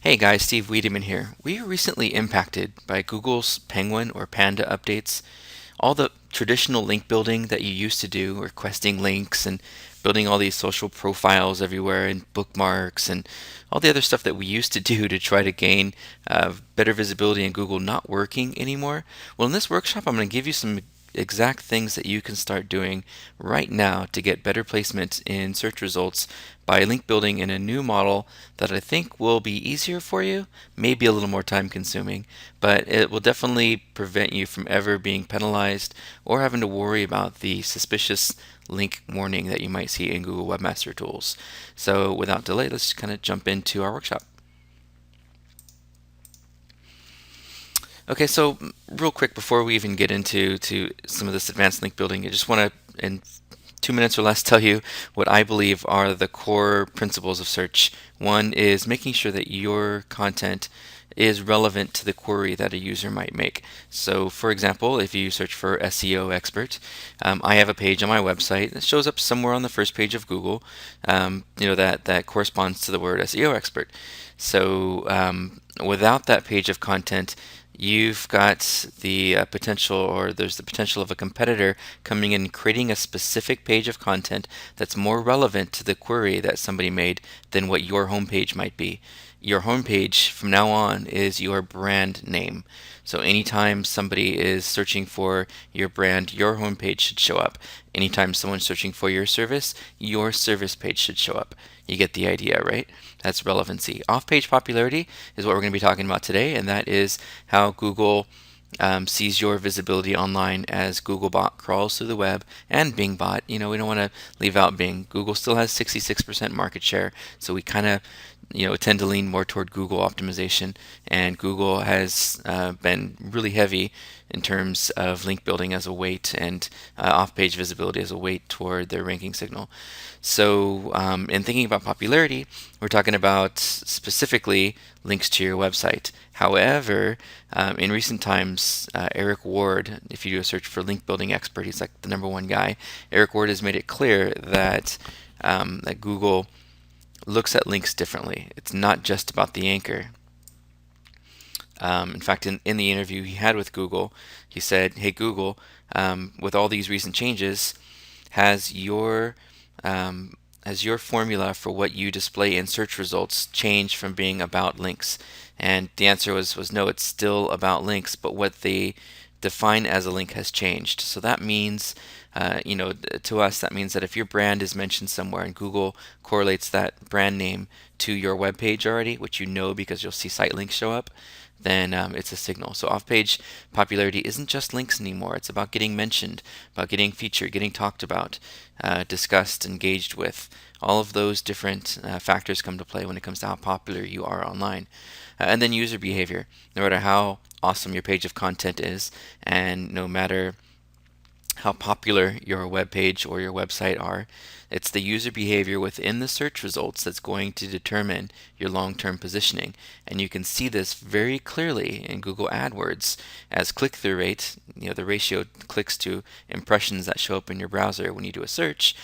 Hey guys, Steve Wiedemann here. We were recently impacted by Google's Penguin or Panda updates. All the traditional link building that you used to do, requesting links and building all these social profiles everywhere and bookmarks and all the other stuff that we used to do to try to gain better visibility in Google not working anymore. Well, in this workshop, I'm going to give you some exact things that you can start doing right now to get better placement in search results by link building in a new model that I think will be easier for you, maybe a little more time consuming, but it will definitely prevent you from ever being penalized or having to worry about the suspicious link warning that you might see in Google Webmaster Tools. So without delay, let's kind of jump into our workshop. Okay, so real quick before we even get into some of this advanced link building, I just want to, in 2 minutes or less, tell you what I believe are the core principles of search. One is making sure that your content is relevant to the query that a user might make. So, for example, if you search for SEO expert, I have a page on my website that shows up somewhere on the first page of Google. That corresponds to the word SEO expert. So, without that page of content, you've got the potential, or there's the potential of a competitor coming in and creating a specific page of content that's more relevant to the query that somebody made than what your homepage might be. Your homepage from now on is your brand name. So anytime somebody is searching for your brand, your homepage should show up. Anytime someone's searching for your service page should show up. You get the idea, right? That's relevancy. Off-page popularity is what we're going to be talking about today, and that is how Google sees your visibility online as Googlebot crawls through the web, and Bingbot. We don't want to leave out Bing. Google still has 66% market share, so we kind of tend to lean more toward Google optimization, and Google has been really heavy in terms of link building as a weight and off-page visibility as a weight toward their ranking signal. So in thinking about popularity, we're talking about specifically links to your website. However, in recent times, Eric Ward, if you do a search for link building expert, he's like the number one guy. Eric Ward has made it clear that Google looks at links differently. It's not just about the anchor. In fact, in the interview he had with Google, he said, "Hey Google, with all these recent changes, has your formula for what you display in search results changed from being about links?" And the answer was no, it's still about links, but what they define as a link has changed. So that means, to us, that means that if your brand is mentioned somewhere and Google correlates that brand name to your web page already, which you know because you'll see site links show up, then it's a signal. So off-page popularity isn't just links anymore. It's about getting mentioned, about getting featured, getting talked about, discussed, engaged with. All of those different factors come to play when it comes to how popular you are online. And then user behavior. No matter how awesome your page of content is, and no matter how popular your web page or your website are, it's the user behavior within the search results that's going to determine your long-term positioning. And you can see this very clearly in Google AdWords as click-through rate, the ratio clicks to impressions that show up in your browser when you do a search,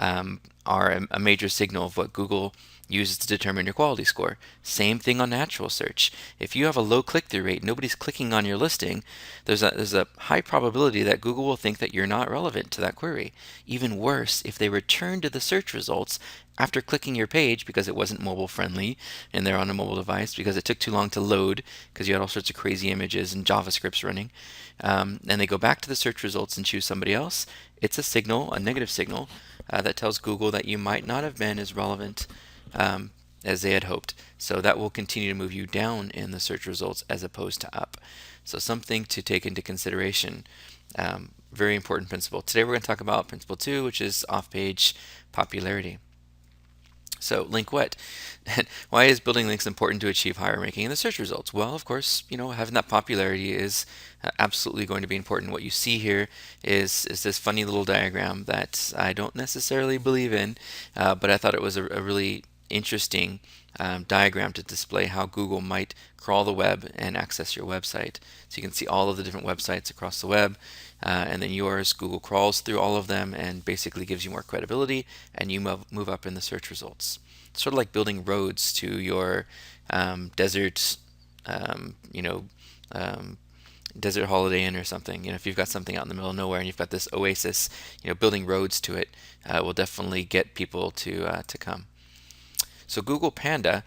are a major signal of what Google uses to determine your quality score. Same thing on natural search. If you have a low click-through rate, nobody's clicking on your listing, there's a high probability that Google will think that you're not relevant to that query. Even worse, if they return to the search results after clicking your page because it wasn't mobile friendly and they're on a mobile device, because it took too long to load because you had all sorts of crazy images and JavaScripts running, and they go back to the search results and choose somebody else, it's a signal, a negative signal, that tells Google that you might not have been as relevant as they had hoped. So that will continue to move you down in the search results as opposed to up. So something to take into consideration. Very important principle. Today we're going to talk about principle 2, which is off-page popularity. So link what? Why is building links important to achieve higher ranking in the search results? Well, of course, having that popularity is absolutely going to be important. What you see here is this funny little diagram that I don't necessarily believe in, but I thought it was a really interesting diagram to display how Google might crawl the web and access your website. So you can see all of the different websites across the web, and then yours, Google crawls through all of them and basically gives you more credibility, and you move up in the search results. It's sort of like building roads to your desert, you know, um, desert Holiday Inn or something. If you've got something out in the middle of nowhere and you've got this oasis, building roads to it will definitely get people to come. So Google Panda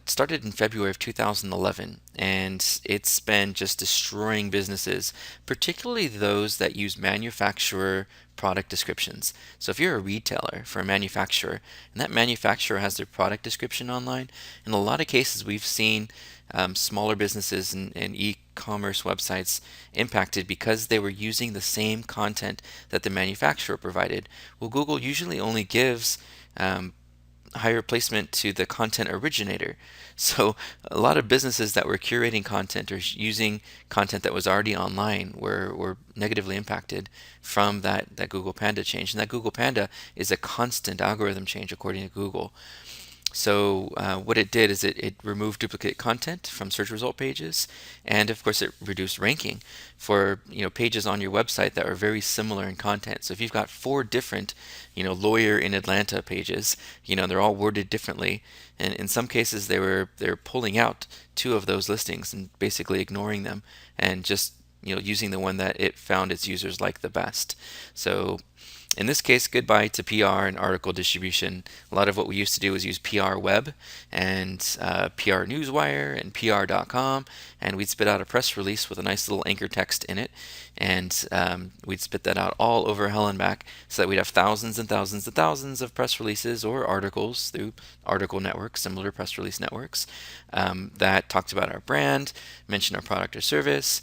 started in February of 2011, and it's been just destroying businesses, particularly those that use manufacturer product descriptions. So if you're a retailer for a manufacturer, and that manufacturer has their product description online, in a lot of cases we've seen smaller businesses and e-commerce websites impacted because they were using the same content that the manufacturer provided. Well, Google usually only gives higher placement to the content originator. So a lot of businesses that were curating content or using content that was already online were negatively impacted from that Google Panda change. And that Google Panda is a constant algorithm change according to Google. So what it did is it removed duplicate content from search result pages, and of course it reduced ranking for pages on your website that are very similar in content. So if you've got four different lawyer in Atlanta pages, they're all worded differently, and in some cases they're pulling out two of those listings and basically ignoring them and just using the one that it found its users like the best. So in this case, goodbye to PR and article distribution. A lot of what we used to do was use PR Web and PR Newswire and PR.com, and we'd spit out a press release with a nice little anchor text in it, and we'd spit that out all over hell and back so that we'd have thousands and thousands and thousands of press releases or articles through article networks, similar press release networks, that talked about our brand, mentioned our product or service,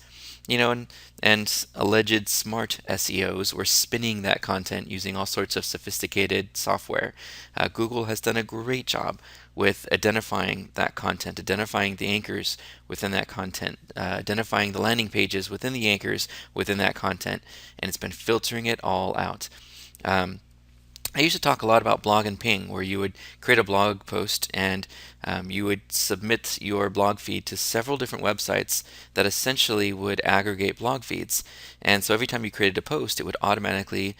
and alleged smart SEOs were spinning that content using all sorts of sophisticated software. Google has done a great job with identifying that content, identifying the anchors within that content, identifying the landing pages within the anchors within that content, and it's been filtering it all out. I used to talk a lot about blog and ping, where you would create a blog post and you would submit your blog feed to several different websites that essentially would aggregate blog feeds. And so every time you created a post, it would automatically,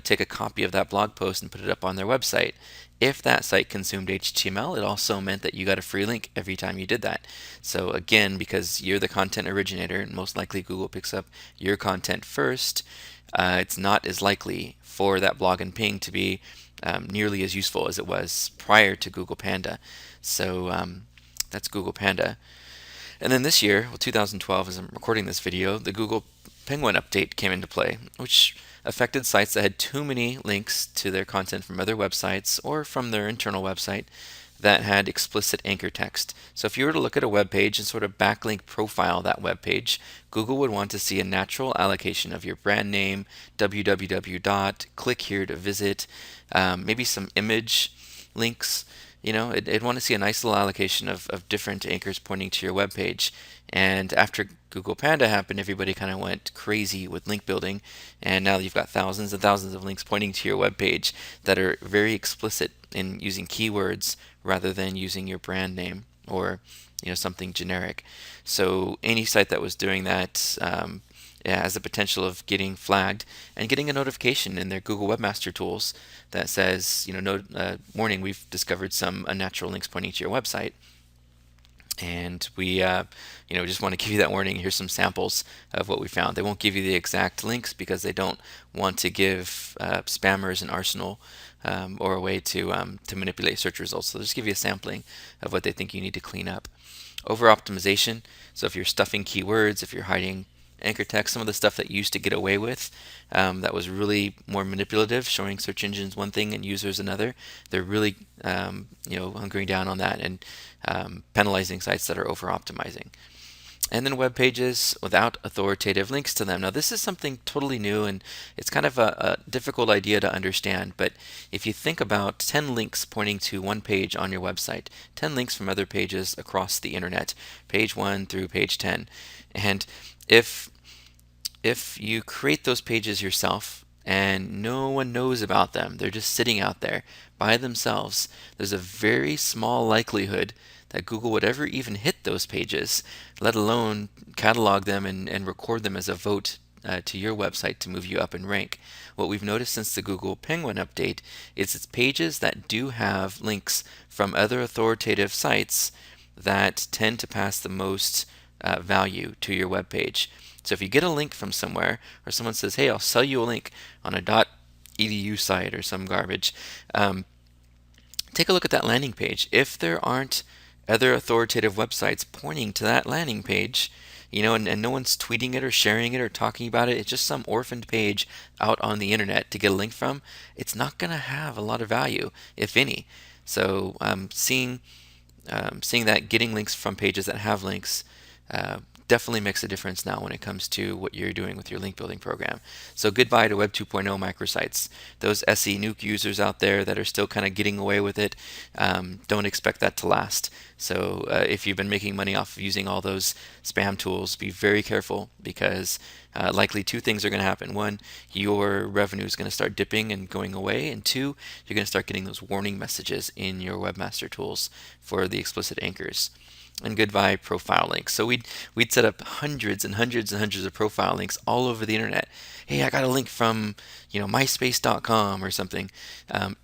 take a copy of that blog post and put it up on their website. If that site consumed HTML, it also meant that you got a free link every time you did that. So again, because you're the content originator, and most likely Google picks up your content first, it's not as likely for that blog and ping to be nearly as useful as it was prior to Google Panda. So that's Google Panda. And then this year, 2012, as I'm recording this video, the Google Penguin update came into play, which affected sites that had too many links to their content from other websites or from their internal website that had explicit anchor text. So if you were to look at a web page and sort of backlink profile that web page, Google would want to see a natural allocation of your brand name, www dot, click here to visit, maybe some image links. It'd want to see a nice little allocation of different anchors pointing to your web page. And after Google Panda happened, everybody kind of went crazy with link building, and now you've got thousands and thousands of links pointing to your web page that are very explicit in using keywords rather than using your brand name or something generic. So any site that was doing that has the potential of getting flagged and getting a notification in their Google Webmaster Tools that says, warning, we've discovered some unnatural links pointing to your website. And we just want to give you that warning. Here's some samples of what we found. They won't give you the exact links because they don't want to give spammers an arsenal or a way to manipulate search results. So they'll just give you a sampling of what they think you need to clean up. Over optimization. So if you're stuffing keywords, if you're hiding anchor text, some of the stuff that you used to get away with that was really more manipulative, showing search engines one thing and users another, they're really hunkering down on that and penalizing sites that are over optimizing. And then web pages without authoritative links to them. Now this is something totally new, and it's kind of a difficult idea to understand, but if you think about 10 links pointing to one page on your website, 10 links from other pages across the internet, page 1 through page 10, and if you create those pages yourself and no one knows about them, they're just sitting out there by themselves, there's a very small likelihood that Google would ever even hit those pages, let alone catalog them and record them as a vote to your website to move you up in rank. What we've noticed since the Google Penguin update is it's pages that do have links from other authoritative sites that tend to pass the most value to your web page. So if you get a link from somewhere, or someone says, "Hey, I'll sell you a link on a .edu site or some garbage," um, take a look at that landing page. If there aren't other authoritative websites pointing to that landing page, and no one's tweeting it or sharing it or talking about it, it's just some orphaned page out on the internet to get a link from, it's not going to have a lot of value, if any. So seeing that getting links from pages that have links definitely makes a difference now when it comes to what you're doing with your link building program. So goodbye to Web 2.0 microsites. Those SE nuke users out there that are still kind of getting away with it, don't expect that to last. So if you've been making money off of using all those spam tools, be very careful, because likely two things are going to happen. One, your revenue is going to start dipping and going away, and two, you're going to start getting those warning messages in your webmaster tools for the explicit anchors. And goodbye profile links. So we'd set up hundreds and hundreds and hundreds of profile links all over the internet. Hey, I got a link from myspace.com or something.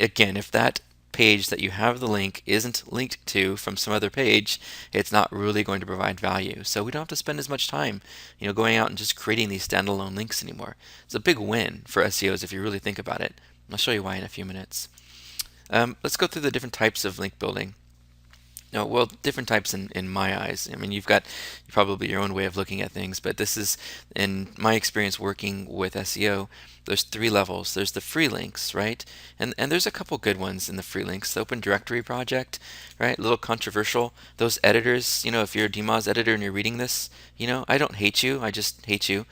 Again, if that page that you have the link isn't linked to from some other page, it's not really going to provide value. So we don't have to spend as much time, going out and just creating these standalone links anymore. It's a big win for SEOs if you really think about it. I'll show you why in a few minutes. Let's go through the different types of link building. No, well, different types in my eyes. I mean, you've got probably your own way of looking at things, but this is, in my experience working with SEO, there's three levels. There's the free links, right? And there's a couple good ones in the free links. The Open Directory project, right? A little controversial. Those editors, if you're a DMOZ editor and you're reading this, I don't hate you. I just hate you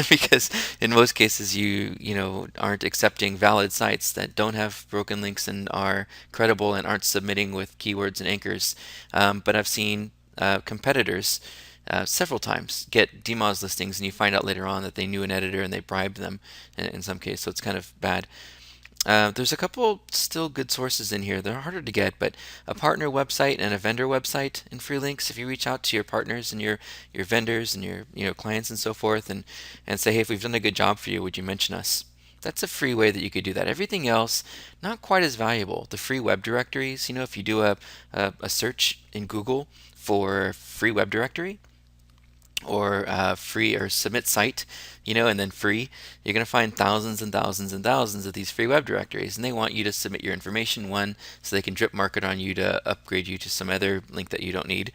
because in most cases you aren't accepting valid sites that don't have broken links and are credible and aren't submitting with keywords and anchors. But I've seen competitors several times get DMOZ listings, and you find out later on that they knew an editor and they bribed them in some case, so it's kind of bad. There's a couple still good sources in here. They're harder to get, but a partner website and a vendor website in free links. If you reach out to your partners and your vendors and your clients and so forth, and say, hey, if we've done a good job for you, would you mention us? That's a free way that you could do that. Everything else, not quite as valuable. The free web directories, if you do a search in Google for free web directory, or free, or submit site, and then free, you're going to find thousands and thousands and thousands of these free web directories, and they want you to submit your information, one, so they can drip market on you to upgrade you to some other link that you don't need,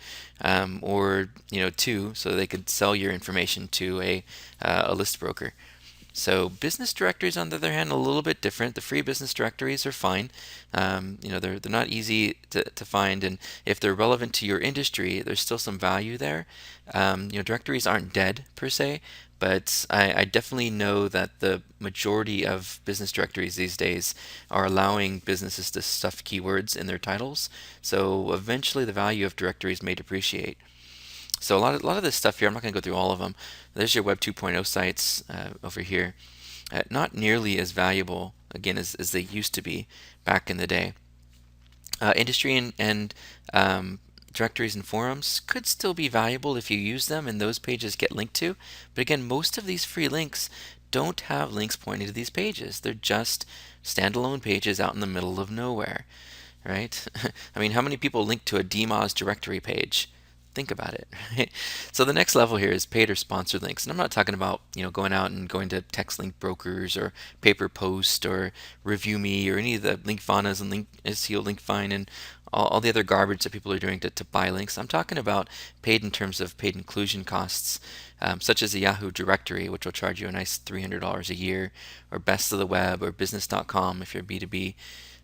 or two, so they could sell your information to a list broker. So business directories, on the other hand, a little bit different. The free business directories are fine. They're not easy to find, and if they're relevant to your industry, there's still some value there. Directories aren't dead per se, but I definitely know that the majority of business directories these days are allowing businesses to stuff keywords in their titles. So eventually, the value of directories may depreciate. So a lot of this stuff here, I'm not going to go through all of them. There's your Web 2.0 sites over here. Not nearly as valuable, again, as they used to be back in the day. Industry and directories and forums could still be valuable if you use them and those pages get linked to. But again, most of these free links don't have links pointing to these pages. They're just standalone pages out in the middle of nowhere, right? I mean, how many people link to a DMOZ directory page? Think about it. Right? So the next level here is paid or sponsored links, and I'm not talking about going out and going to text link brokers or Paper Post or Review Me or any of the Linkvanas and Link SEO Linkvine and all the other garbage that people are doing to buy links. I'm talking about paid in terms of paid inclusion costs, such as the Yahoo directory, which will charge you a nice $300 a year, or Best of the Web or Business.com if you're B2B.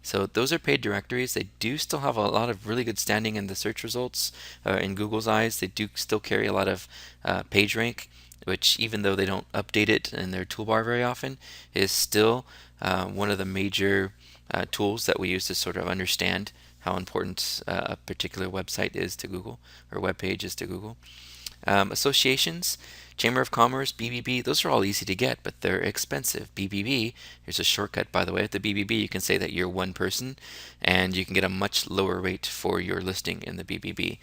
So those are paid directories. They do still have a lot of really good standing in the search results in Google's eyes. They do still carry a lot of page rank, which, even though they don't update it in their toolbar very often, is still one of the major tools that we use to sort of understand how important a particular website is to Google, or web page is to Google. Associations, Chamber of Commerce, BBB, those are all easy to get, but they're expensive. BBB, here's a shortcut, by the way. At the BBB, you can say that you're one person, and you can get a much lower rate for your listing in the BBB.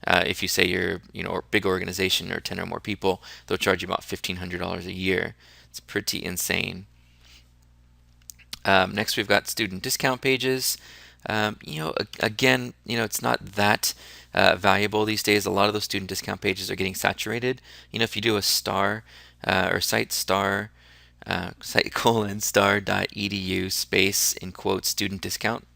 If you say you're, a big organization or 10 or more people, they'll charge you about $1,500 a year. It's pretty insane. Next, we've got student discount pages. Again, it's not that valuable these days. A lot of those student discount pages are getting saturated. If you do a star or site colon star dot edu space in quotes student discounts,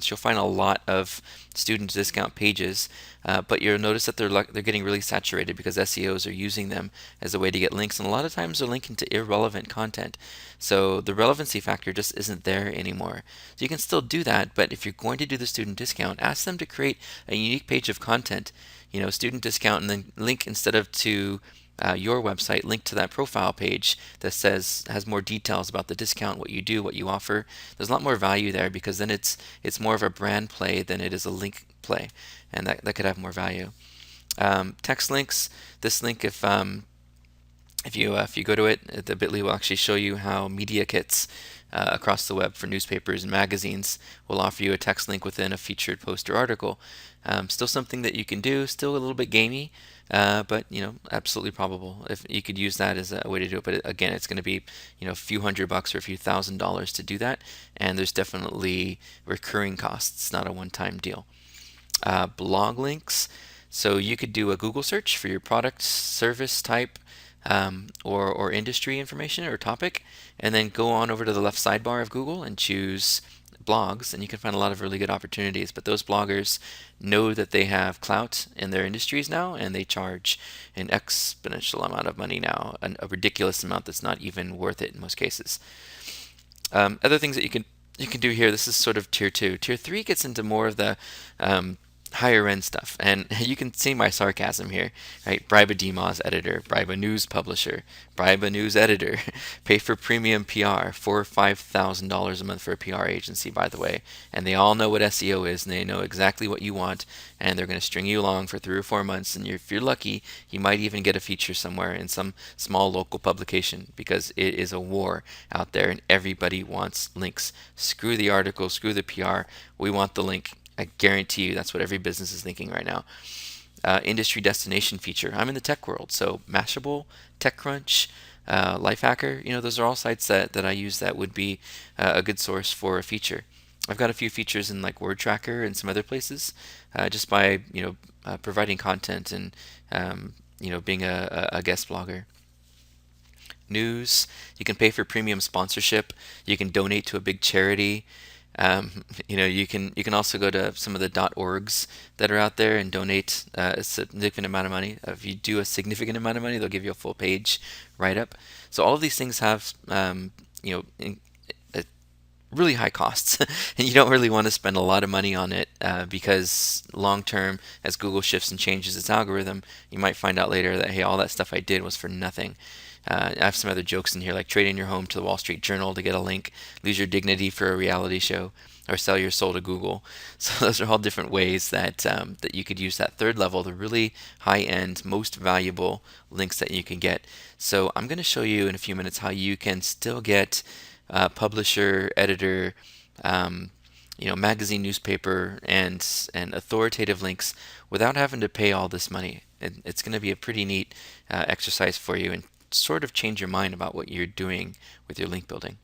you'll find a lot of student discount pages, but you'll notice that they're getting really saturated because SEOs are using them as a way to get links, and a lot of times they're linking to irrelevant content. So the relevancy factor just isn't there anymore. So you can still do that, but if you're going to do the student discount, ask them to create a unique page of content, student discount, and then link instead of to your website, link to that profile page that has more details about the discount, what you do, what you offer. There's a lot more value there because then it's more of a brand play than it is a link play, and that could have more value. Text links. This link, if you go to it, the Bitly will actually show you how media kits across the web for newspapers and magazines will offer you a text link within a featured post or article. Still something that you can do, still a little bit gamey, but absolutely probable. If you could use that as a way to do it, but again, it's going to be a few $100 or a few $1,000s to do that, and there's definitely recurring costs, not a one-time deal. Blog links. So you could do a Google search for your product, service type, or industry information or topic, and then go on over to the left sidebar of Google and choose blogs, and you can find a lot of really good opportunities. But those bloggers know that they have clout in their industries now, and they charge an exponential amount of money now, a ridiculous amount that's not even worth it in most cases. Other things that you can do here. This is sort of tier two. Tier three gets into more of the higher end stuff, and you can see my sarcasm here, right? Bribe a DMOZ editor, bribe a news publisher, bribe a news editor, pay for premium PR, $4,000 or $5,000 a month for a PR agency, by the way, and they all know what SEO is, and they know exactly what you want, and they're going to string you along for 3 or 4 months, and if you're lucky, you might even get a feature somewhere in some small local publication, because it is a war out there, and everybody wants links. Screw the article, screw the PR, we want the link. I guarantee you that's what every business is thinking right now. Industry destination feature. I'm in the tech world, so Mashable, TechCrunch, Lifehacker, those are all sites that I use that would be a good source for a feature. I've got a few features in like Word Tracker and some other places, just by providing content and being a guest blogger. News. You can pay for premium sponsorship. You can donate to a big charity. You can also go to some of the .orgs that are out there and donate a significant amount of money. If you do a significant amount of money, they'll give you a full page write up. So all of these things have really high costs, and you don't really want to spend a lot of money on it because long term, as Google shifts and changes its algorithm, you might find out later that, hey, all that stuff I did was for nothing. I have some other jokes in here, like trade in your home to the Wall Street Journal to get a link, lose your dignity for a reality show, or sell your soul to Google. So those are all different ways that you could use that third level, the really high-end, most valuable links that you can get. So I'm going to show you in a few minutes how you can still get publisher, editor, magazine, newspaper, and authoritative links without having to pay all this money. It's going to be a pretty neat exercise for you and sort of change your mind about what you're doing with your link building.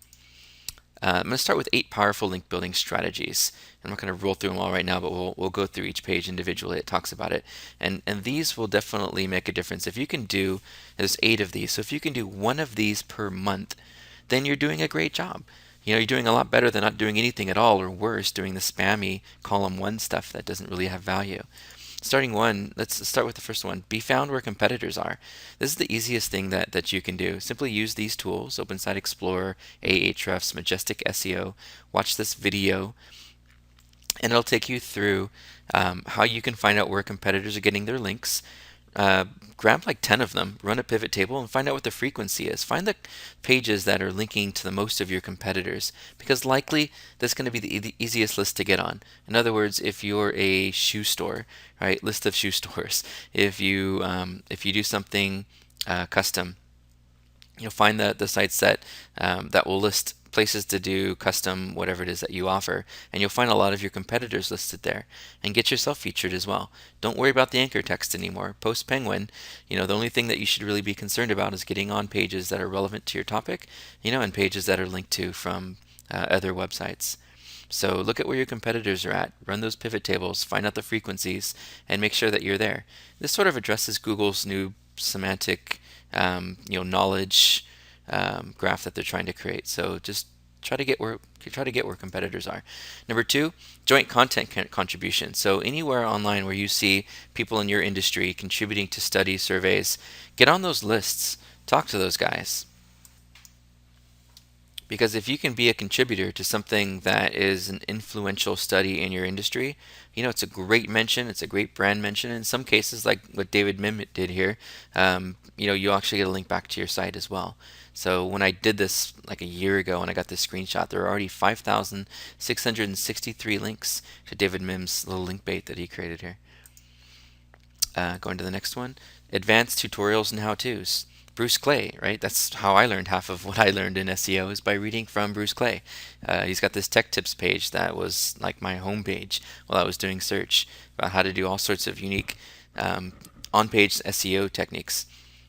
I'm going to start with 8 powerful link building strategies. I'm not going to roll through them all right now, but we'll go through each page individually. It talks about it, and these will definitely make a difference. If you can do, there's 8 of these, so if you can do 1 of these per month, then you're doing a great job. You're doing a lot better than not doing anything at all, or worse, doing the spammy column 1 stuff that doesn't really have value. Let's start with the first one. Be found where competitors are. This is the easiest thing that you can do. Simply use these tools, OpenSite Explorer, Ahrefs, Majestic SEO. Watch this video, and it'll take you through how you can find out where competitors are getting their links. Grab like 10 of them, run a pivot table, and find out what the frequency is. Find the pages that are linking to the most of your competitors, because likely that's going to be the easiest list to get on. In other words, if you're a shoe store, right, list of shoe stores. If you do something custom, you'll find the sites that will list places to do custom whatever it is that you offer, and you'll find a lot of your competitors listed there, and get yourself featured as well. Don't worry about the anchor text anymore. Post Penguin, the only thing that you should really be concerned about is getting on pages that are relevant to your topic, and pages that are linked to from other websites. So look at where your competitors are at, run those pivot tables, find out the frequencies, and make sure that you're there. This sort of addresses Google's new semantic, knowledge graph that they're trying to create. So just try to get where competitors are. Number two, joint content contribution. So anywhere online where you see people in your industry contributing to studies, surveys, get on those lists. Talk to those guys. Because if you can be a contributor to something that is an influential study in your industry, it's a great mention, it's a great brand mention. In some cases, like what David Mim did here, you actually get a link back to your site as well. So when I did this like a year ago and I got this screenshot, there are already 5,663 links to David Mim's little link bait that he created here. Going to the next one, advanced tutorials and how-tos. Bruce Clay, right? That's how I learned half of what I learned in SEO is by reading from Bruce Clay. He's got this tech tips page that was like my homepage while I was doing search about how to do all sorts of unique on-page SEO techniques.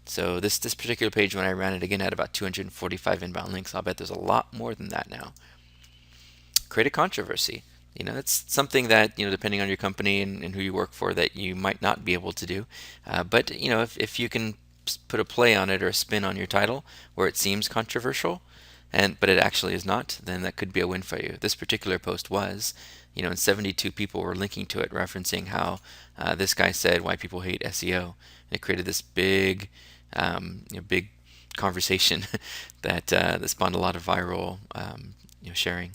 So this particular page, when I ran it again, had about 245 inbound links. I'll bet there's a lot more than that now. Create a controversy. It's something that, depending on your company and who you work for, that you might not be able to do. But, if you can put a play on it or a spin on your title where it seems controversial, but it actually is not, then that could be a win for you. This particular post was, and 72 people were linking to it, referencing how this guy said why people hate SEO. And it created this big conversation that spawned a lot of viral sharing.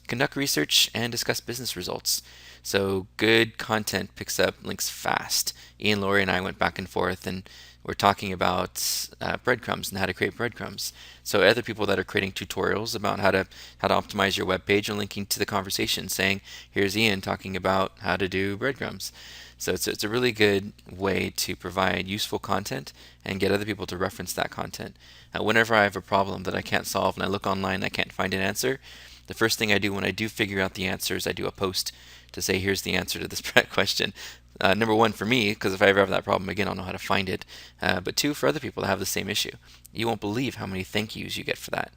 Conduct research and discuss business results. So good content picks up links fast. Ian Laurie and I went back and forth and we're talking about breadcrumbs and how to create breadcrumbs. So other people that are creating tutorials about how to optimize your web page are linking to the conversation, saying, "Here's Ian talking about how to do breadcrumbs." So it's a really good way to provide useful content and get other people to reference that content. Whenever I have a problem that I can't solve and I look online and I can't find an answer, the first thing I do when I do figure out the answers, I do a post to say, here's the answer to this question. Number one for me, because if I ever have that problem again, I'll know how to find it. But two, for other people that have the same issue. You won't believe how many thank yous you get for that.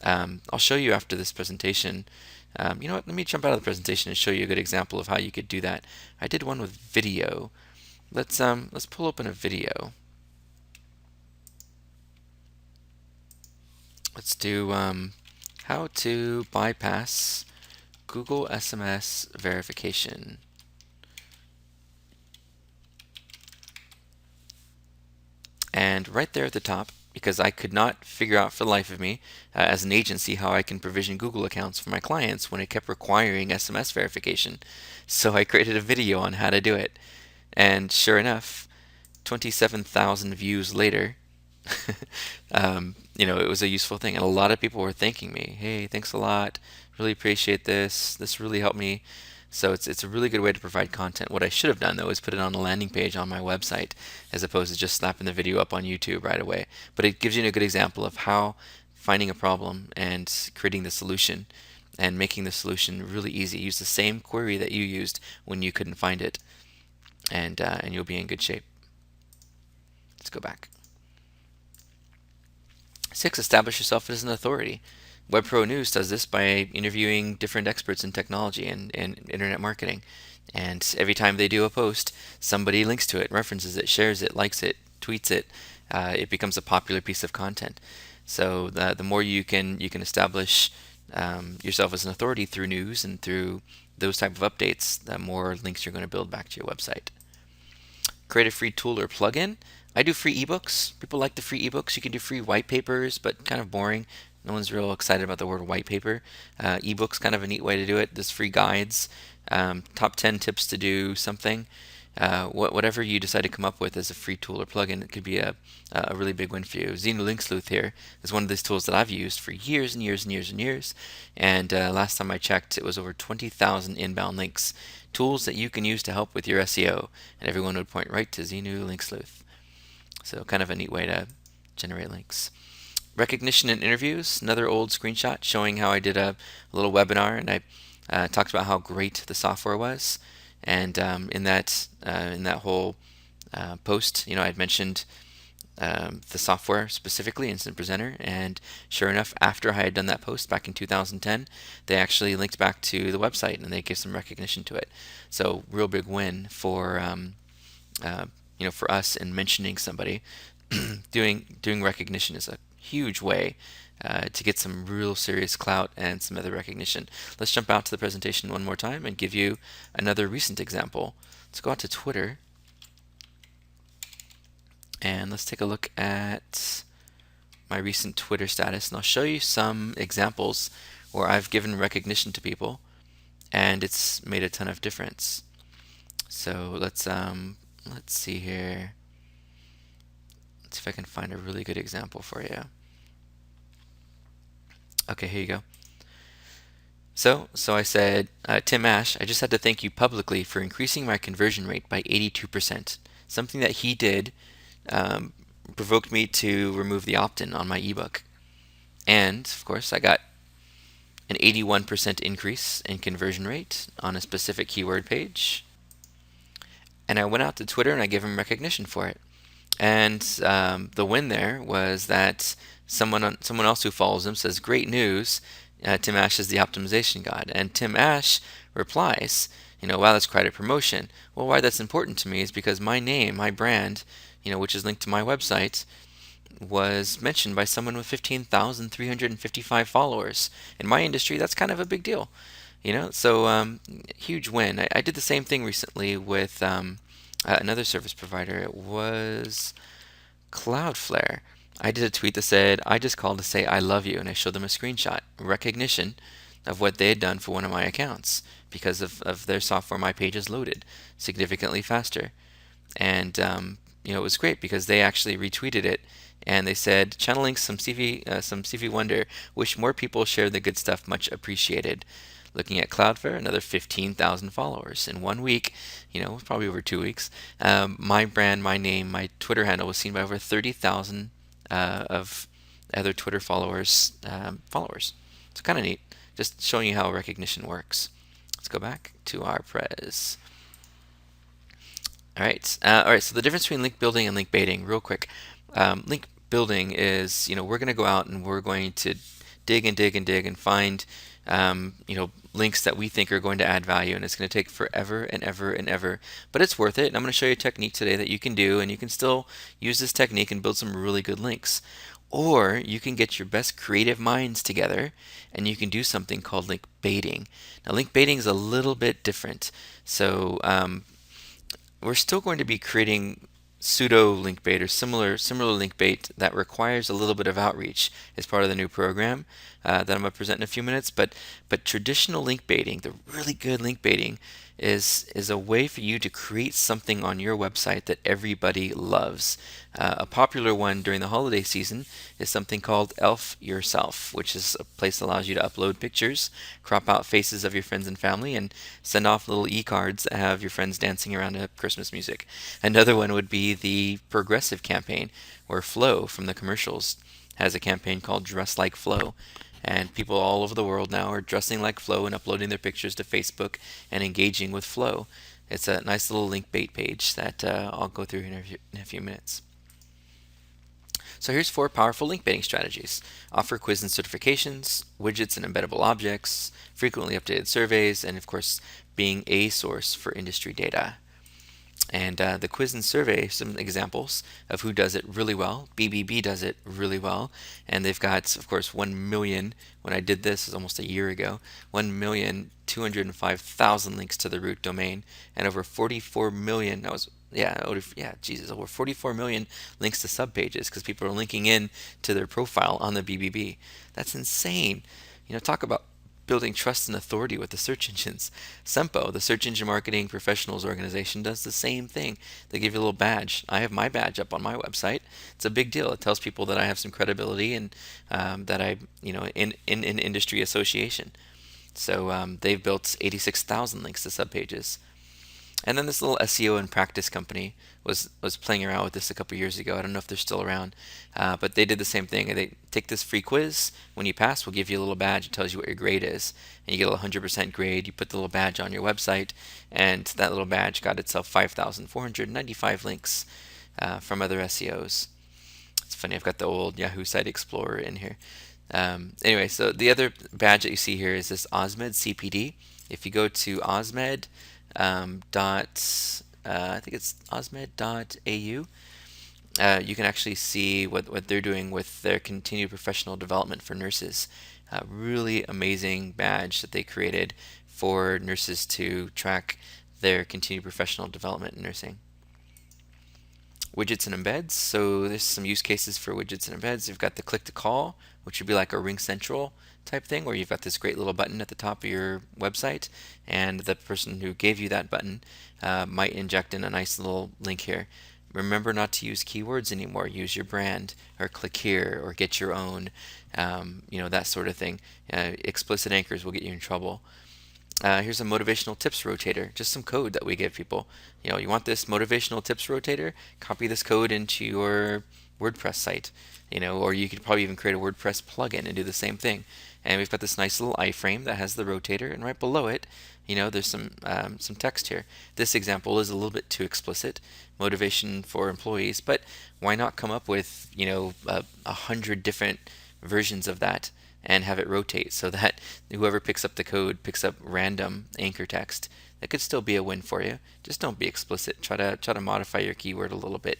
I'll show you after this presentation. You know what? Let me jump out of the presentation and show you a good example of how you could do that. I did one with video. Let's pull open a video. Let's do how to bypass Google SMS verification. And right there at the top, because I could not figure out for the life of me as an agency how I can provision Google accounts for my clients when it kept requiring SMS verification. So I created a video on how to do it. And sure enough, 27,000 views later, it was a useful thing. And a lot of people were thanking me. Hey, thanks a lot. Really appreciate this. This really helped me. So it's a really good way to provide content. What I should have done, though, is put it on a landing page on my website as opposed to just slapping the video up on YouTube right away. But it gives you a good example of how finding a problem and creating the solution and making the solution really easy. Use the same query that you used when you couldn't find it, and you'll be in good shape. Let's go back. 6. Establish yourself as an authority. WebPro News does this by interviewing different experts in technology and internet marketing. And every time they do a post, somebody links to it, references it, shares it, likes it, tweets it. It becomes a popular piece of content. So the more you can establish yourself as an authority through news and through those type of updates, the more links you're going to build back to your website. Create a free tool or plugin. I do free ebooks. People like the free ebooks. You can do free white papers, but kind of boring. No one's real excited about the word white paper. Ebooks, kind of a neat way to do it. There's free guides, top 10 tips to do something. Whatever you decide to come up with as a free tool or plugin, it could be a really big win for you. Xenu Link Sleuth here is one of these tools that I've used for years and years and years and years. And last time I checked, it was over 20,000 inbound links. Tools that you can use to help with your SEO, and everyone would point right to Xenu Link Sleuth. So kind of a neat way to generate links. Recognition in interviews, another old screenshot showing how I did a little webinar and I talked about how great the software was. And in that whole post, I had mentioned the software specifically, Instant Presenter. And sure enough, after I had done that post back in 2010, they actually linked back to the website and they gave some recognition to it. So real big win for uh, for us in mentioning somebody. Doing recognition is a huge way to get some real serious clout and some other recognition. Let's jump out to the presentation one more time and give you another recent example. Let's go out to Twitter and let's take a look at my recent Twitter status, and I'll show you some examples where I've given recognition to people and it's made a ton of difference. So let's see here. Let's see if I can find a really good example for you. Okay, here you go. So I said, Tim Ash, I just had to thank you publicly for increasing my conversion rate by 82%. Something that he did provoked me to remove the opt-in on my ebook. And, of course, I got an 81% increase in conversion rate on a specific keyword page. And I went out to Twitter and I gave him recognition for it. And the win there was that someone else who follows him says, "Great news! Tim Ash is the optimization god." And Tim Ash replies, "Wow, that's quite a promotion." Well, why that's important to me is because my name, my brand, which is linked to my website, was mentioned by someone with 15,355 followers. In my industry, that's kind of a big deal. So huge win. I did the same thing recently with another service provider. It was Cloudflare. I did a tweet that said, "I just called to say I love you," and I showed them a screenshot, recognition of what they had done for one of my accounts. Because of their software, my pages loaded significantly faster. And it was great because they actually retweeted it and they said, "Channeling some CV Wonder, wish more people share the good stuff, much appreciated." Looking at Cloudflare, another 15,000 followers in 1 week, probably over 2 weeks. My brand, my name, my Twitter handle was seen by over 30,000 of other Twitter followers. It's kind of neat, just showing you how recognition works. Let's go back to our pres. All right. So the difference between link building and link baiting, real quick. Link building is, we're going to go out and we're going to dig and dig and dig and find, links that we think are going to add value, and it's going to take forever and ever and ever, but it's worth it. And I'm going to show you a technique today that you can do, and you can still use this technique and build some really good links. Or you can get your best creative minds together and you can do something called link baiting. Now, link baiting is a little bit different. So we're still going to be creating pseudo link bait or similar link bait that requires a little bit of outreach as part of the new program that I'm going to present in a few minutes. But traditional link baiting, the really good link baiting, is a way for you to create something on your website that everybody loves. A popular one during the holiday season is something called Elf Yourself, which is a place that allows you to upload pictures, crop out faces of your friends and family, and send off little e-cards that have your friends dancing around to Christmas music. Another one would be the Progressive campaign, where Flo from the commercials has a campaign called Dress Like Flo. And people all over the world now are dressing like Flo and uploading their pictures to Facebook and engaging with Flo. It's a nice little link bait page that I'll go through in a few minutes. So here's 4 powerful link baiting strategies. Offer quiz and certifications, widgets and embeddable objects, frequently updated surveys, and of course being a source for industry data. And the quiz and survey, some examples of who does it really well. BBB does it really well, and they've got, of course, 1 million. When I did this, it was almost a year ago. 1,205,000 links to the root domain, and over 44 million. Over 44 million links to subpages because people are linking in to their profile on the BBB. That's insane. Talk about building trust and authority with the search engines. Sempo, the Search Engine Marketing Professionals Organization, does the same thing. They give you a little badge. I have my badge up on my website. It's a big deal. It tells people that I have some credibility and that I, in an industry association. So they've built 86,000 links to subpages. And then this little SEO and practice company was playing around with this a couple years ago. I don't know if they're still around, but they did the same thing. They take this free quiz. When you pass, we'll give you a little badge. It tells you what your grade is, and you get a 100% grade. You put the little badge on your website, and that little badge got itself 5,495 links from other SEOs. It's funny, I've got the old Yahoo Site Explorer in here. Anyway, so the other badge that you see here is this Osmed CPD. If you go to Osmed I think it's osmed.au, you can actually see what they're doing with their continued professional development for nurses. A really amazing badge that they created for nurses to track their continued professional development in nursing. Widgets and embeds. So there's some use cases for widgets and embeds. You've got the click to call, which would be like a Ring Central type thing, where you've got this great little button at the top of your website, and the person who gave you that button might inject in a nice little link here. Remember not to use keywords anymore. Use your brand, or click here, or get your own, that sort of thing. Explicit anchors will get you in trouble. Here's a motivational tips rotator, just some code that we give people. You want this motivational tips rotator? Copy this code into your WordPress site, or you could probably even create a WordPress plugin and do the same thing. And we've got this nice little iframe that has the rotator, and right below it, there's some text here. This example is a little bit too explicit, motivation for employees, but why not come up with 100 different versions of that and have it rotate so that whoever picks up the code picks up random anchor text? That could still be a win for you. Just don't be explicit. Try to modify your keyword a little bit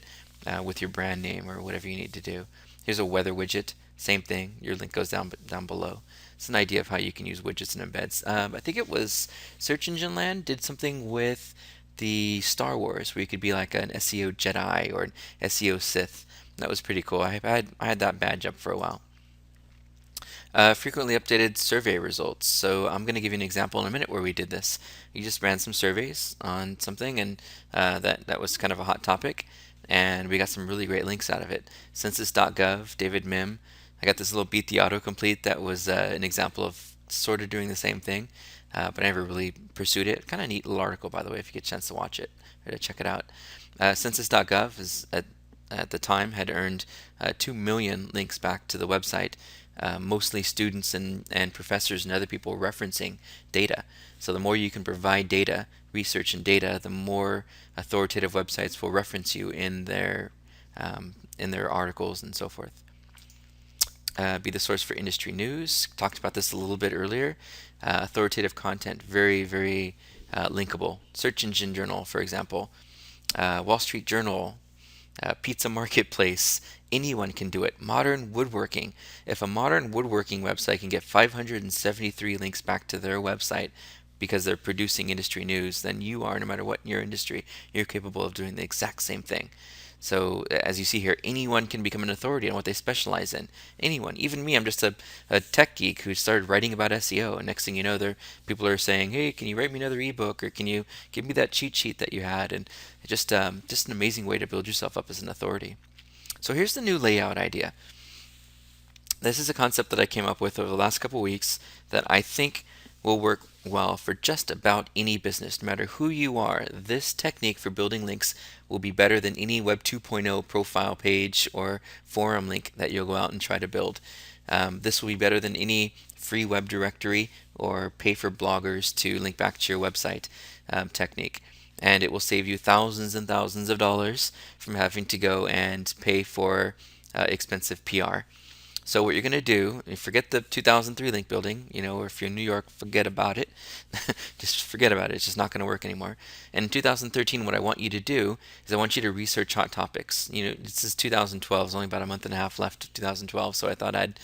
with your brand name or whatever you need to do. Here's a weather widget. Same thing. Your link goes down below. It's an idea of how you can use widgets and embeds. I think it was Search Engine Land did something with the Star Wars where you could be like an SEO Jedi or an SEO Sith. That was pretty cool. I had that badge up for a while. Frequently updated survey results. So I'm going to give you an example in a minute where we did this. We just ran some surveys on something, and that was kind of a hot topic, and we got some really great links out of it. Census.gov, David Mim. I got this little beat the autocomplete that was an example of sort of doing the same thing, but I never really pursued it. Kind of neat little article, by the way, if you get a chance to watch it or to check it out. Census.gov is at the time had earned 2 million links back to the website, mostly students and professors and other people referencing data. So the more you can provide data, research and data, the more authoritative websites will reference you in their articles and so forth. Be the source for industry news. Talked about this a little bit earlier. Authoritative content, very, very linkable. Search Engine Journal, for example. Wall Street Journal, Pizza Marketplace, anyone can do it. Modern Woodworking. If a modern woodworking website can get 573 links back to their website because they're producing industry news, then you are, no matter what in your industry, you're capable of doing the exact same thing. So as you see here, anyone can become an authority on what they specialize in. Anyone, even me, I'm just a tech geek who started writing about SEO, and next thing you know, people are saying, hey, can you write me another ebook, or can you give me that cheat sheet that you had? And just an amazing way to build yourself up as an authority. So here's the new layout idea. This is a concept that I came up with over the last couple weeks that I think will work well for just about any business. No matter who you are, this technique for building links will be better than any Web 2.0 profile page or forum link that you'll go out and try to build. This will be better than any free web directory or pay for bloggers to link back to your website technique. And it will save you thousands and thousands of dollars from having to go and pay for expensive PR. So what you're going to do, forget the 2003 link building, or if you're in New York, forget about it. Just forget about it. It's just not going to work anymore. And in 2013, what I want you to do is I want you to research hot topics. This is 2012. There's only about a month and a half left of 2012, so I thought I'd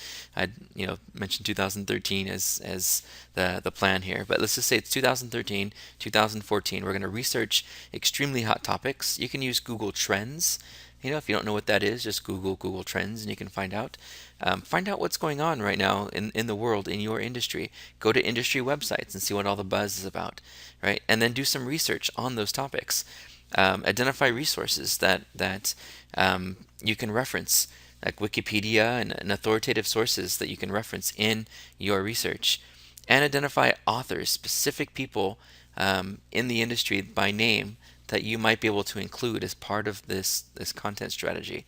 mention 2013 as the plan here. But let's just say it's 2013, 2014. We're going to research extremely hot topics. You can use Google Trends. If you don't know what that is, just Google Trends and you can find out. Find out what's going on right now in the world, in your industry. Go to industry websites and see what all the buzz is about, right? And then do some research on those topics. Identify resources that you can reference, like Wikipedia and authoritative sources that you can reference in your research. And identify authors, specific people in the industry by name that you might be able to include as part of this content strategy.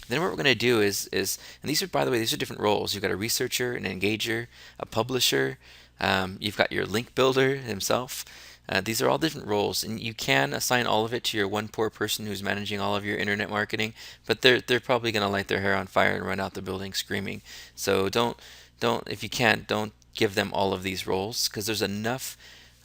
Then what we're going to do is, and these are, by the way, these are different roles. You've got a researcher, an engager, a publisher. You've got your link builder himself. These are all different roles, and you can assign all of it to your one poor person who's managing all of your internet marketing, but they're probably going to light their hair on fire and run out the building screaming. So don't if you can't, don't give them all of these roles, because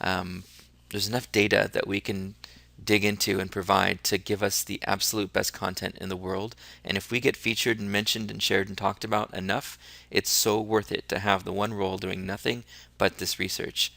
um, there's enough data that we can dig into and provide to give us the absolute best content in the world. And if we get featured and mentioned and shared and talked about enough, it's so worth it to have the one role doing nothing but this research.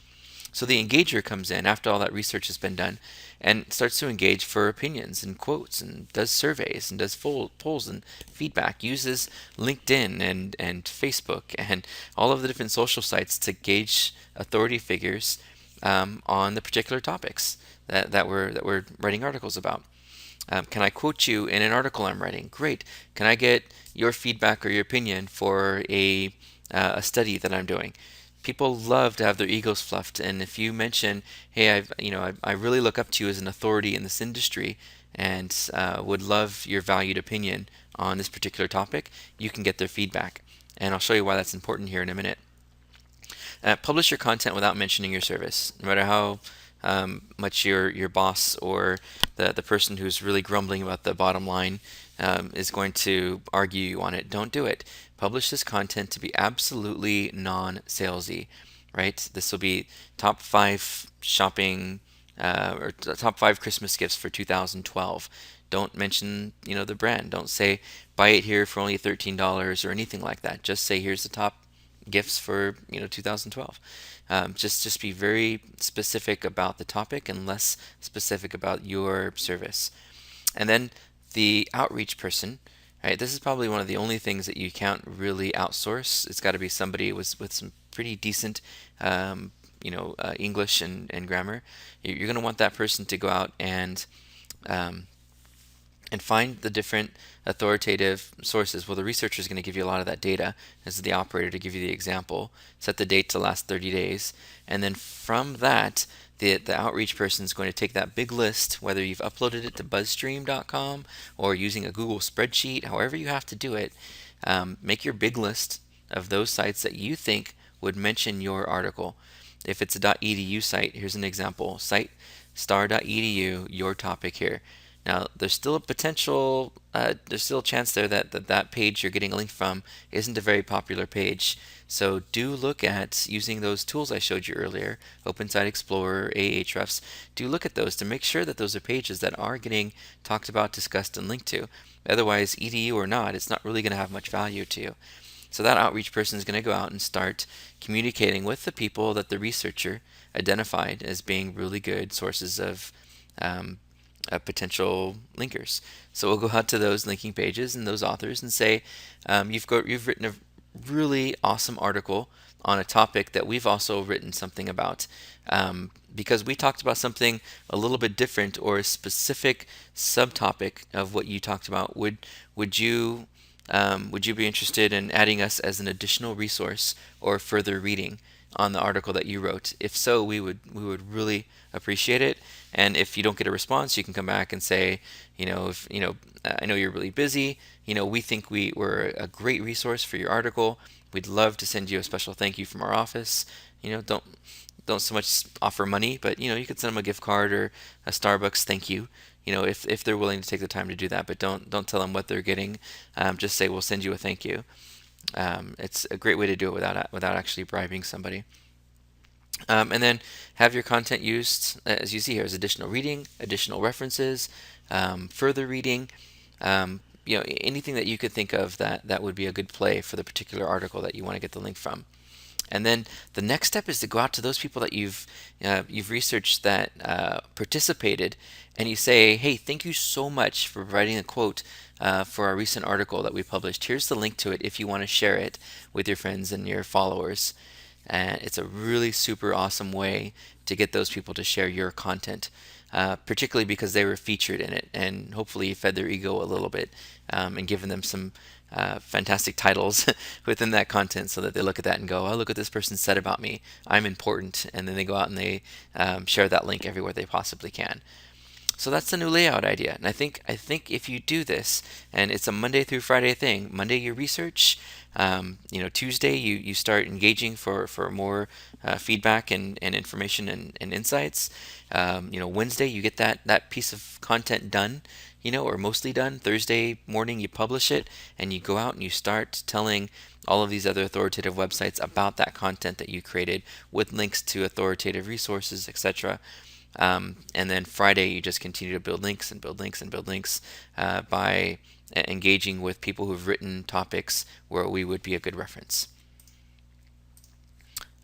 So the engager comes in after all that research has been done and starts to engage for opinions and quotes and does surveys and does polls and feedback, uses LinkedIn and Facebook and all of the different social sites to gauge authority figures on the particular topics that we're writing articles about. Can I quote you in an article I'm writing? Great. Can I get your feedback or your opinion for a study that I'm doing? People love to have their egos fluffed, and if you mention, "Hey, I really look up to you as an authority in this industry, and would love your valued opinion on this particular topic," you can get their feedback, and I'll show you why that's important here in a minute. Publish your content without mentioning your service, no matter how much your boss or the person who's really grumbling about the bottom line is going to argue you on it. Don't do it. Publish this content to be absolutely non-salesy, right? This will be top five shopping or top five Christmas gifts for 2012. Don't mention, the brand. Don't say buy it here for only $13 or anything like that. Just say here's the top gifts for 2012. Just be very specific about the topic and less specific about your service. And then the outreach person, right? This is probably one of the only things that you can't really outsource. It's got to be somebody with some pretty decent English and grammar. You're going to want that person to go out um, and find the different authoritative sources. Well, the researcher is going to give you a lot of that data as the operator to give you the example, set the date to last 30 days, and then from that, the outreach person is going to take that big list, whether you've uploaded it to buzzstream.com or using a Google spreadsheet, however you have to do it, make your big list of those sites that you think would mention your article. If it's a .edu site, here's an example, site star.edu, your topic here. Now, there's still a potential, there's still a chance there that page you're getting a link from isn't a very popular page. So do look at using those tools I showed you earlier, Open Site Explorer, Ahrefs. Do look at those to make sure that those are pages that are getting talked about, discussed, and linked to. Otherwise, edu or not, it's not really going to have much value to you. So that outreach person is going to go out and start communicating with the people that the researcher identified as being really good sources of potential linkers. So we'll go out to those linking pages and those authors and say, you've written a really awesome article on a topic that we've also written something about. Because we talked about something a little bit different or a specific subtopic of what you talked about, would you be interested in adding us as an additional resource or further reading on the article that you wrote? If so, we would really appreciate it. And if you don't get a response, you can come back and say, if I know you're really busy. We think we're a great resource for your article. We'd love to send you a special thank you from our office. Don't so much offer money, but you could send them a gift card or a Starbucks thank you. If they're willing to take the time to do that, but don't tell them what they're getting. Just say we'll send you a thank you. It's a great way to do it without actually bribing somebody. And then have your content used, as you see here, as additional reading, additional references, further reading, anything that you could think of that would be a good play for the particular article that you want to get the link from. And then the next step is to go out to those people that you've researched that participated, and you say, "Hey, thank you so much for providing a quote for our recent article that we published. Here's the link to it if you want to share it with your friends and your followers." And it's a really super awesome way to get those people to share your content, particularly because they were featured in it, and hopefully you fed their ego a little bit and given them some fantastic titles within that content so that they look at that and go, "Oh, look what this person said about me. I'm important." And then they go out and they share that link everywhere they possibly can. So that's the new layout idea. And I think if you do this, and it's a Monday through Friday thing, Monday you research, Tuesday you start engaging for more feedback and information and insights. Wednesday you get that piece of content done, or mostly done. Thursday morning you publish it and you go out and you start telling all of these other authoritative websites about that content that you created with links to authoritative resources, etc. And then Friday, you just continue to build links and build links and build links by engaging with people who've written topics where we would be a good reference.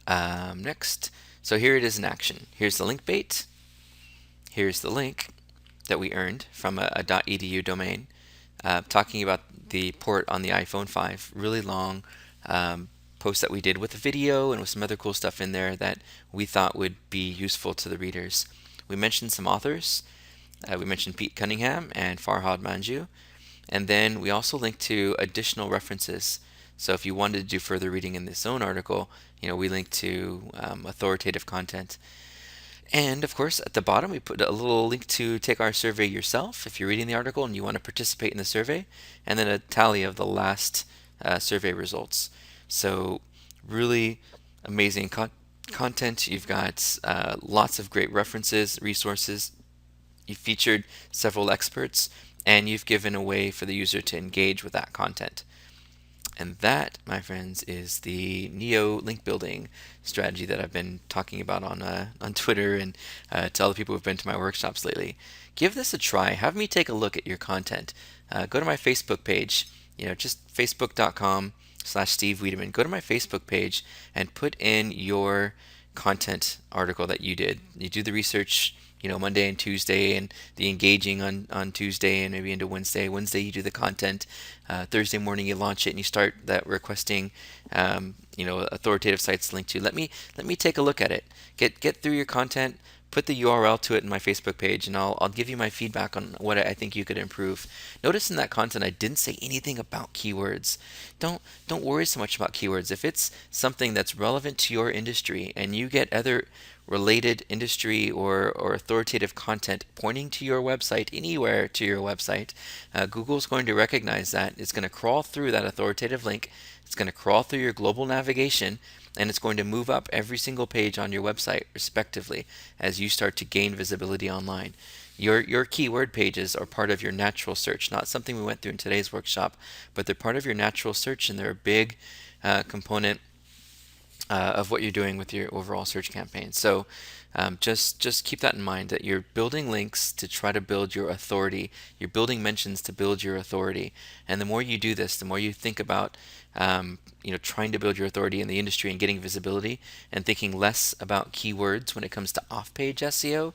Next, so here it is in action. Here's the link bait. Here's the link that we earned from a .edu domain, talking about the port on the iPhone 5. Really long post that we did with a video and with some other cool stuff in there that we thought would be useful to the readers. We mentioned some authors. We mentioned Pete Cunningham and Farhad Manjoo. And then we also linked to additional references. So if you wanted to do further reading in this own article, we linked to authoritative content. And of course, at the bottom, we put a little link to take our survey yourself if you're reading the article and you want to participate in the survey, and then a tally of the last survey results. So, really amazing content. You've got lots of great references, resources. You've featured several experts, and you've given a way for the user to engage with that content. And that, my friends, is the Neo link building strategy that I've been talking about on Twitter and to all the people who've been to my workshops lately. Give this a try. Have me take a look at your content. Go to my Facebook page, just facebook.com/Steve Wiedemann. Go to my Facebook page and put in your content article that you did. You do the research, Monday and Tuesday, and the engaging on Tuesday and maybe into Wednesday. Wednesday you do the content. Thursday morning you launch it and you start that requesting, authoritative sites to link to. Let me take a look at it. Get through your content. Put the URL to it in my Facebook page, and I'll give you my feedback on what I think you could improve. Notice in that content I didn't say anything about keywords. Don't worry so much about keywords. If it's something that's relevant to your industry and you get other related industry or authoritative content pointing to your website, anywhere to your website, Google's going to recognize that. It's going to crawl through that authoritative link. It's going to crawl through your global navigation, and it's going to move up every single page on your website respectively as you start to gain visibility online. Your keyword pages are part of your natural search, not something we went through in today's workshop, but they're part of your natural search, and they're a big component of what you're doing with your overall search campaign. So just keep that in mind, that you're building links to try to build your authority. You're building mentions to build your authority. And the more you do this, the more you think about trying to build your authority in the industry and getting visibility, and thinking less about keywords when it comes to off-page SEO,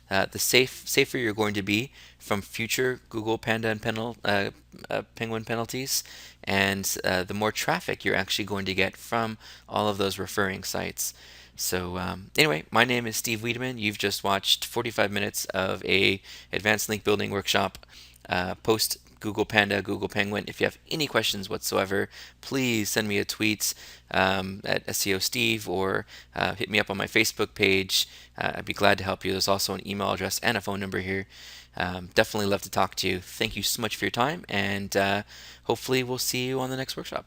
the safer you're going to be from future Google Panda and Penguin penalties, and the more traffic you're actually going to get from all of those referring sites. So anyway, my name is Steve Wiedemann. You've just watched 45 minutes of a advanced link building workshop post Google Panda, Google Penguin. If you have any questions whatsoever, please send me a tweet at SEO Steve, or hit me up on my Facebook page. I'd be glad to help you. There's also an email address and a phone number here. Definitely love to talk to you. Thank you so much for your time, and hopefully we'll see you on the next workshop.